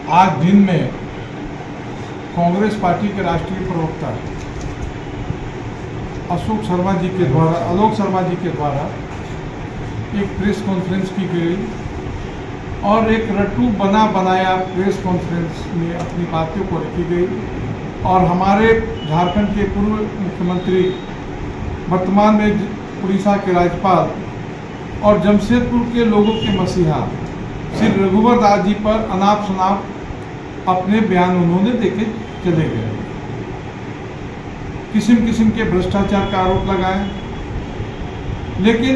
आज दिन में कांग्रेस पार्टी के राष्ट्रीय प्रवक्ता आलोक शर्मा जी के द्वारा एक प्रेस कॉन्फ्रेंस की गई और एक रट्टू बना बनाया प्रेस कॉन्फ्रेंस में अपनी बातों को रखी गई और हमारे झारखंड के पूर्व मुख्यमंत्री, वर्तमान में उड़ीसा के राज्यपाल और जमशेदपुर के लोगों के मसीहा श्री रघुवर दास जी पर अनाप शनाप अपने बयान उन्होंने देके चले गए। किस्म किस्म के भ्रष्टाचार का आरोप लगाए, लेकिन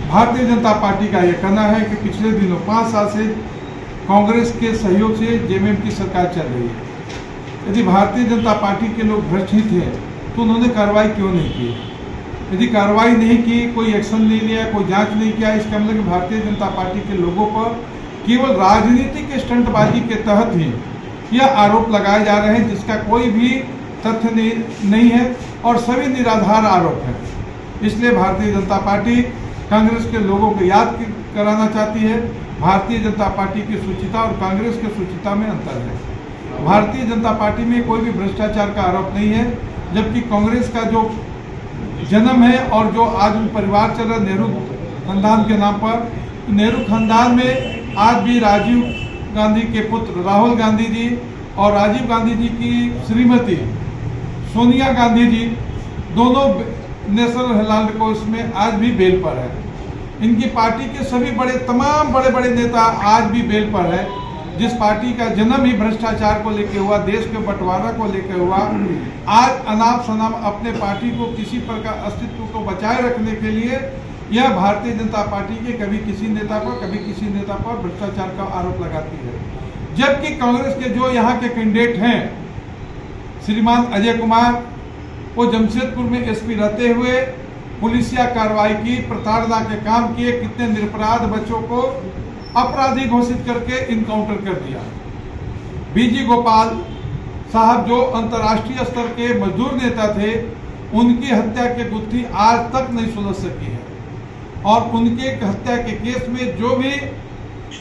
भारतीय जनता पार्टी का यह कहना है कि पिछले दिनों 5 साल से कांग्रेस के सहयोग से जेएमएम की सरकार चल रही है। यदि भारतीय जनता पार्टी के लोग भ्रष्ट ही थे तो उन्होंने कार्रवाई क्यों नहीं की? यदि कार्रवाई नहीं की, कोई एक्शन नहीं लिया, कोई जांच नहीं किया, इसका मतलब कि भारतीय जनता पार्टी के लोगों पर केवल राजनीतिक स्टंटबाजी के तहत ही यह आरोप लगाए जा रहे हैं, जिसका कोई भी तथ्य नहीं है और सभी निराधार आरोप है। इसलिए भारतीय जनता पार्टी कांग्रेस के लोगों को याद कराना चाहती है, भारतीय जनता पार्टी की सूचिता और कांग्रेस की सूचिता में अंतर है। भारतीय जनता पार्टी में कोई भी भ्रष्टाचार का आरोप नहीं है, जबकि कांग्रेस का जो जन्म है और जो आज परिवार चल रहा नेहरू खानदान के नाम पर, नेहरू खानदान में आज भी राजीव गांधी के पुत्र राहुल गांधी जी और राजीव गांधी जी की श्रीमती सोनिया गांधी जी दोनों नेशनल हेराल्ड कोर्ट में आज भी बेल पर है। इनकी पार्टी के सभी तमाम बड़े बड़े नेता आज भी बेल पर है। जिस पार्टी का जन्म ही भ्रष्टाचार को लेकर हुआ, देश के बंटवारा को लेकर हुआ, आज अनाप शनाप अपने पार्टी को किसी प्रकार अस्तित्व को बचाए रखने के लिए यह भारतीय जनता पार्टी के कभी किसी नेता पर भ्रष्टाचार का आरोप लगाती है। जबकि कांग्रेस के जो यहाँ के कैंडिडेट हैं, श्रीमान अजय कुमार, वो जमशेदपुर में एसपी रहते हुए पुलिसिया कार्रवाई की, प्रताड़ना के काम किए, कितने निरपराध बच्चों को अपराधी घोषित करके इनकाउंटर कर दिया। बीजी गोपाल साहब जो अंतर्राष्ट्रीय स्तर के मजदूर नेता थे, उनकी हत्या की गुत्थी आज तक नहीं सुलझ सकी है और उनके हत्या के केस में जो भी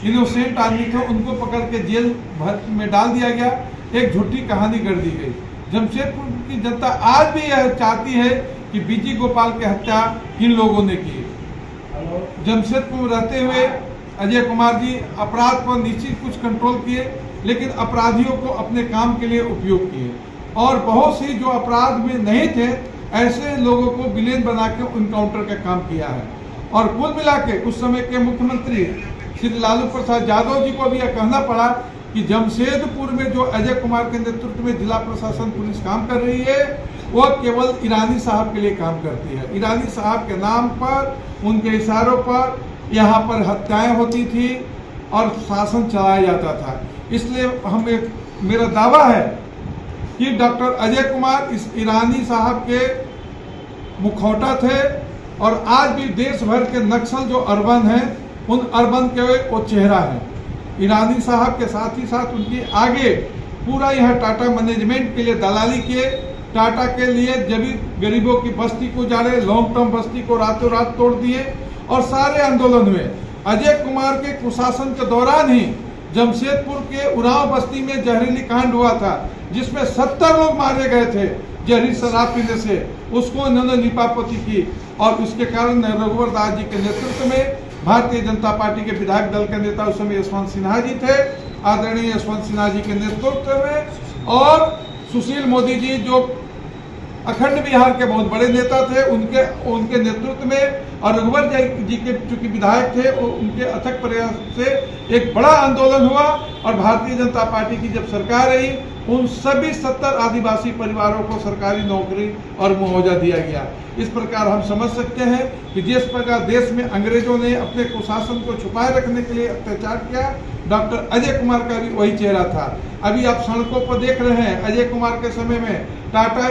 इनोसेंट आदमी थे उनको पकड़ के जेल भर में डाल दिया गया। एक झूठी कहानी कर दी गई। जमशेदपुर की जनता आज भी यह चाहती है कि बीजी गोपाल की हत्या किन लोगों ने की। जमशेदपुर रहते हुए अजय कुमार जी अपराध पर निश्चित कुछ कंट्रोल किए, लेकिन अपराधियों को अपने काम के लिए उपयोग किए और बहुत सी जो अपराध में नहीं थे ऐसे लोगों को विलेन बना के इनकाउंटर का काम किया है। और कुल मिला के उस समय के मुख्यमंत्री श्री लालू प्रसाद यादव जी को भी यह कहना पड़ा कि जमशेदपुर में जो अजय कुमार के नेतृत्व में जिला प्रशासन पुलिस काम कर रही है, वह केवल ईरानी साहब के लिए काम करती है। ईरानी साहब के नाम पर, उनके इशारों पर यहाँ पर हत्याएं होती थी और शासन चलाया जाता था। इसलिए मेरा दावा है कि डॉक्टर अजय कुमार इस ईरानी साहब के मुखौटा थे और आज भी देश भर के नक्सल जो अर्बन हैं, उन अर्बन के वो चेहरा है। ईरानी साहब के साथ ही साथ उनकी आगे पूरा यह टाटा मैनेजमेंट के लिए दलाली किए। टाटा के लिए जब गरीबों की बस्ती को जाड़े, लॉन्ग टर्म बस्ती को रातों रात तोड़ दिए और सारे आंदोलन हुए। अजय कुमार के कुशासन के दौरान ही जमशेदपुर के उरांव बस्ती में जहरीली कांड हुआ था, जिसमें 70 लोग मारे गए थे जहरीली शराब पीने से। उसको इन्होंने लिपापोती की और उसके कारण रघुवर दास जी के नेतृत्व में भारतीय जनता पार्टी के विधायक दल के नेता उस समय यशवंत सिन्हा जी थे, आदरणीय यशवंत सिन्हा जी के नेतृत्व में, और सुशील मोदी जी जो अखंड बिहार के बहुत बड़े नेता थे, उनके नेतृत्व में और रघुवर जी के चूंकि विधायक थे, उनके अथक प्रयास से एक बड़ा आंदोलन हुआ और भारतीय जनता पार्टी की जब सरकार आई, उन सभी 70 आदिवासी परिवारों को सरकारी नौकरी और मुआवजा दिया गया। इस प्रकार हम समझ सकते हैं कि जिस प्रकार देश में अंग्रेजों ने अपने कुशासन को छुपाए रखने के लिए अत्याचार किया, डॉक्टर अजय कुमार का भी वही चेहरा था। अभी आप सड़कों पर देख रहे हैं, अजय कुमार के समय में टाटा,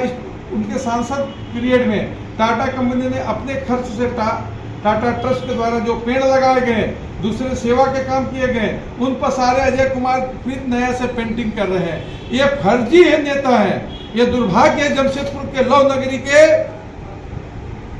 उनके सांसद पीरियड में टाटा कंपनी ने अपने खर्च से टाटा ट्रस्ट के द्वारा जो पेड़ लगाए गए, दूसरे सेवा के काम किए गए, उन पर सारे अजय कुमार फिर नया से पेंटिंग कर रहे हैं। ये फर्जी है नेता है। ये दुर्भाग्य है जमशेदपुर के लौ नगरी के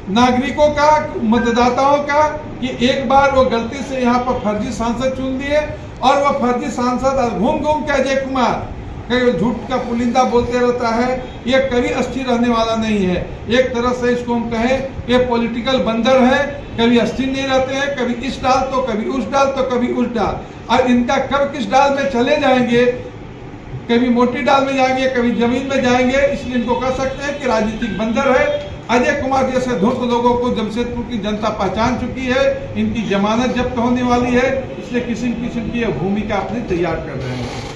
नागरिकों का, मतदाताओं का, कि एक बार वो गलती से यहाँ पर फर्जी सांसद चुन दिए और वह फर्जी सांसद घूम घूम के अजय कुमार कई झूठ का पुलिंदा बोलते रहता है। ये कभी अस्थिर रहने वाला नहीं है। एक तरह से इसको हम कहें ये पॉलिटिकल बंदर है, कभी अस्थिर नहीं रहते हैं, कभी इस डाल तो कभी उस डाल तो कभी उस डाल। और इनका कब किस डाल में चले जाएंगे, कभी मोटी डाल में जाएंगे कभी जमीन में जाएंगे, इसलिए इनको कह सकते हैं कि राजनीतिक बंदर है। अजय कुमार जैसे धूर्त लोगों को जमशेदपुर की जनता पहचान चुकी है। इनकी जमानत जब्त होने वाली है, इसलिए किस्म किस्म की यह भूमिका अपनी तैयार कर रहे हैं।